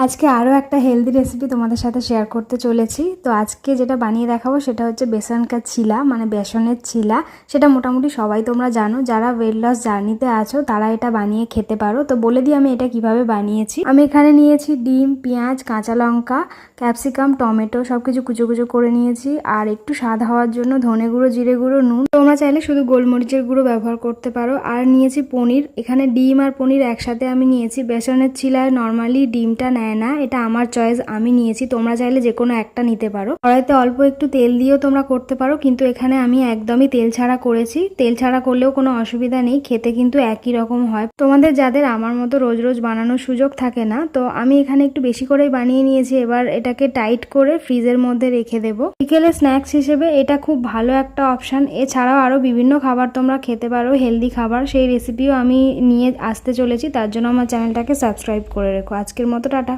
আজকে আরও একটা হেলদি রেসিপি তোমাদের সাথে শেয়ার করতে চলেছি। তো আজকে যেটা বানিয়ে দেখাবো সেটা হচ্ছে বেসন কা চিলা, মানে বেসনের চিলা। সেটা মোটামুটি সবাই তোমরা জানো, যারা ওয়েট লস জার্নিতে আছো তারা এটা বানিয়ে খেতে পারো। তো বলে দিই আমি এটা কিভাবে বানিয়েছি। আমি এখানে নিয়েছি ডিম, পেঁয়াজ, কাঁচা লঙ্কা, ক্যাপসিকাম, টমেটো সব কিছু কুচো কুচো করে নিয়েছি। আর একটু স্বাদ হওয়ার জন্য ধনে গুঁড়ো, জিরে গুঁড়ো, নুন। তোমরা চাইলে শুধু গোলমরিচের গুঁড়ো ব্যবহার করতে পারো। আর নিয়েছি পনির। এখানে ডিম আর পনির একসাথে আমি নিয়েছি। বেসনের চিলায় নর্মালি ডিমটা নেয় না, এটা আমার চয়েস, আমি নিয়েছি। তোমরা চাইলে যে কোনো একটা নিতে পারো। কড়াইতে অল্প একটু তেল দিয়েও তোমরা করতে পারো, কিন্তু এখানে আমি একদমই তেল ছাড়া করেছি। তেল ছাড়া করলেও কোনো অসুবিধা নেই, খেতে কিন্তু একই রকম হয়। তোমাদের যাদের আমার মতো রোজ রোজ বানানোর সুযোগ থাকে না, তো আমি এখানে একটু বেশি করেই বানিয়ে নিয়েছি। এবার এটাকে টাইট করে ফ্রিজের মধ্যে রেখে দেবো। বিকেলে স্ন্যাক্স হিসেবে এটা খুব ভালো একটা অপশান। এছাড়াও আরও বিভিন্ন খাবার তোমরা খেতে পারো, হেলদি খাবার, সেই রেসিপিও আমি নিয়ে আসতে চলেছি। তার জন্য আমার চ্যানেলটাকে সাবস্ক্রাইব করে রেখো। আজকের মতো টাটা।